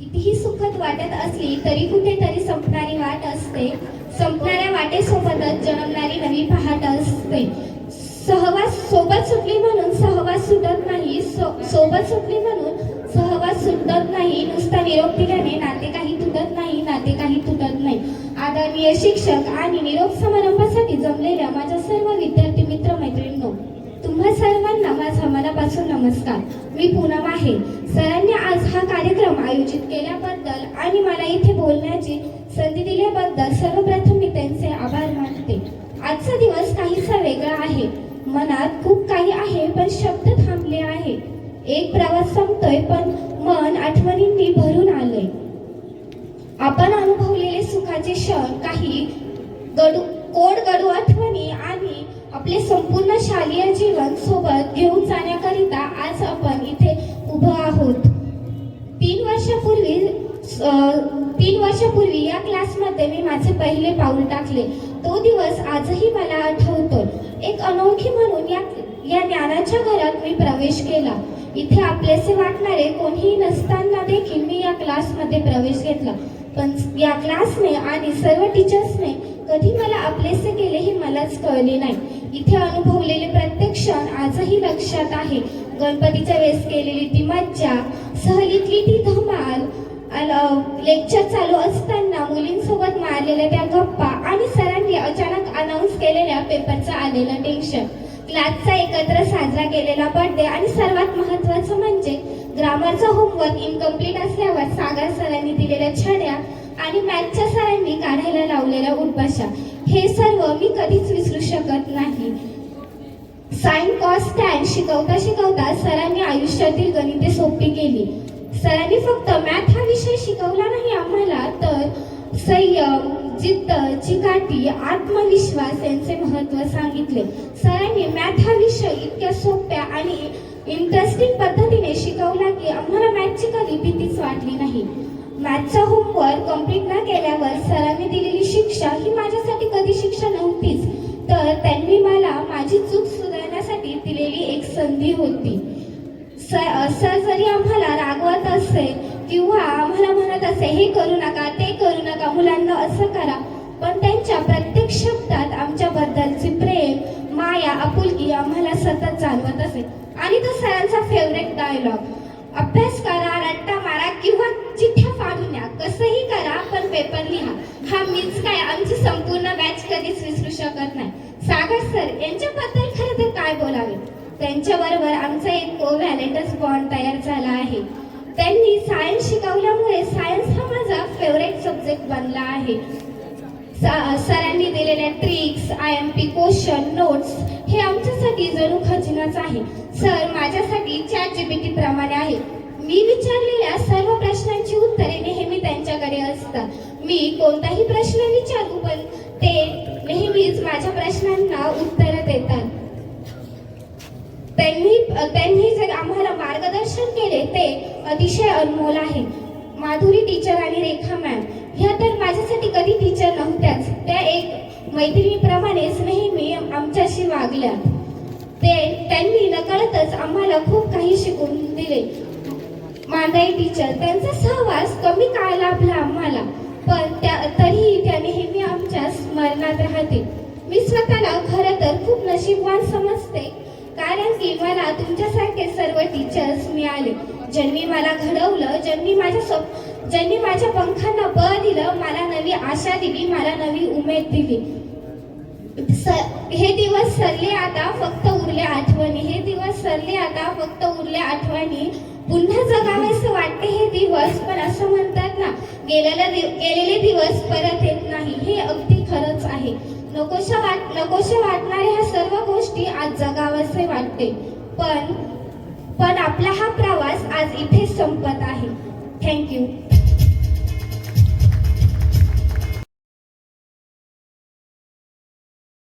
कितीही सुखद वाटत असली तरी कुठेतरी संपणारी वाट असते. संपणाऱ्या वाटेसोबतच जन्मणारी नवी पहाट असते. सोबत सुटली म्हणून सहवास सुटत नाही, सोबत सुटली म्हणून सहवास सुटत नाही. नुसता निरोप दिल्याने नाते काही तुटत नाही, नाते काही तुटत नाही. आदरणीय शिक्षक आणि निरोप समारंभासाठी जमलेल्या माझ्या सर्व विद्यार्थी मित्र मैत्रिणींनो, तुम्हा सर्वांना माझा मनापासून नमस्कार. मी पूनम आहे. सरांनी आज हा कार्यक्रम आयोजित केल्याबद्दल आणि मला इथे बोलण्याची संधी दिल्याबद्दल सर्वप्रथम मी त्यांचे आभार मानते. आजचा दिवस काहीसा वेगळा आहे. मनात खूप काही आहे पण शब्द थांबले आहे. एक प्रवास संपतोय पण मन आठवणींनी भरून आलंय. आपण अनुभवलेले सुखाचे क्षण, काही गडू आठवणी आणि आपले संपूर्ण शालेय जीवन सोबत घेऊन जाण्याकरिता आज आपण इथे उभं आहोत. 3 वर्षापूर्वी या क्लासमध्ये मी माझे पहिले पाऊल टाकले. तो दिवस आजही मला आठवतो. एक अनोळखी म्हणून या ज्ञानाच्या घरात मी प्रवेश केला. इथे आपलेसे वाटणारे कोणीही नसताना देखील मी या क्लासमध्ये प्रवेश घेतला. पण या क्लासने आणि सर्व टीचर्सने कधी मला आपलेसे केले हे मलाच कळले नाही. इथे अनुभवलेले प्रत्येक क्षण आजही लक्षात आहे. गणपतीच्या वेळेस केलेली ती मज्जा, सहलीतली ती धमाल, लेक्चर चालू असताना मुलींसोबत मारलेल्या त्या गप्पा आणि सरांनी अचानक अनाऊन्स केलेल्या पेपरचं आलेलं टेन्शन, क्लासचा एकत्र साजरा केलेला बर्थडे आणि सर्वात महत्त्वाचं म्हणजे ग्रामरचा होमवर्क इनकम्प्लीट असल्यावर सागर सरांनी दिलेल्या छड्या आणि मॅथच्या सरांनी काढायला लावलेल्या उठबशा, हे सर्व मी कधीच विसरू शकत नाही. साइन कॉस टॅन शिकवता सरांनी आयुष्यातील गणिते सोपी केली. सरांनी फक्त मॅथ हा विषय शिकवला नाही आम्हाला, तर संयम, जिद्द, चिकाटी, आत्मविश्वास यांचे महत्त्व सांगितले. सरांनी मॅथ हा विषय इतक्या सोप्या आणि इंटरेस्टिंग पद्धतीने शिकवला की आम्हाला मॅथची कधी भीतीच वाटली नाही. मॅथचा होमवर्क कंप्लीट न केल्यावर सरांनी दिलेली शिक्षा ही माझ्यासाठी कधी शिक्षा नव्हतीच, तर त्यांनी मला माझी चूक सुधारण्यासाठी दिलेली एक संधी होती. सर जरी आम्हाला रागवत असे किंवा आम्हाला म्हणत असे हे करू नका, ते करू नका, मुलांना असं करा, पण त्यांच्या प्रत्येक शब्दात आमच्याबद्दलचे प्रेम, माया, आपुलकी आम्हाला सतत जाणवत असे. आणि तो सरांचा फेवरेट डायलॉग, अभ्यास करा, रट्टा मारा किंवा चिठ्ठ्या फाडून या, कसंही करा पण पेपर लिहा. हा मीच काय, आमची संपूर्ण बॅच कधीच विसरू शकत नाही. सागर सर यांच्याबद्दल खरं तर काय बोलावे. त्यांच्याबरोबर आमचा एक कोव्हॅलेंटच बॉन्ड तयार झाला आहे. त्यांनी सायन्स शिकवल्यामुळे सायन्स हा माझा फेवरेट सब्जेक्ट बनला आहे. सरांनी दिलेल्या ट्रिक्स, IMP क्वेश्चन, नोट्स हे आमच्यासाठी जणू खजिनाच आहे. सर माझ्यासाठी ChatGPT प्रमाणे आहे. मी विचारलेल्या सर्व प्रश्नांची उत्तरे नेहमी त्यांच्याकडे असतात. मी कोणताही प्रश्न विचारू पण ते नेहमीच माझ्या प्रश्नांना उत्तर देतात. त्यांनी जे आम्हाला मार्गदर्शन केले ते अतिशय अनमोल आहे. माधुरी टीचर आणि रेखा मॅम ह्या तर माझ्यासाठी कधी टीचर नव्हत्याच, त्या एक मैत्रिणीप्रमाणेच नेहमी आमच्याशी वागल्या. त्यांनी नकळतच आम्हाला खूप काही शिकवून दिले. मांदाई टीचर, त्यांचा सहवास कमी काळ लाभला आम्हाला, पण तरीही त्या नेहमी आमच्या स्मरणात राहते. मी स्वतःला खरं तर खूप नशीबवान समजते, कारण की मला तुमच्यासारखे सर्व टीचर्स मिळाले, ज्यांनी मला घडवलं, ज्यांनी माझ्या पंखांना बळ दिलं, मला नवी आशा दिली, मला नवी उमेद दिली. हे दिवस सरले आता फक्त उरल्या आठवणी, हे दिवस सरले आता फक्त उरल्या आठवणी. पुन्हा जगावेसे वाटते हे दिवस, पण असं म्हणतात ना, गेलेले दिवस परत येत नाही. हे अगदी खरंच आहे. नकोशा वाटणाऱ्या ह्या सर्व गोष्टी आज जगावेसे वाटते, पण आपला हा प्रवास आज इथे संपत आहे. थँक्यू.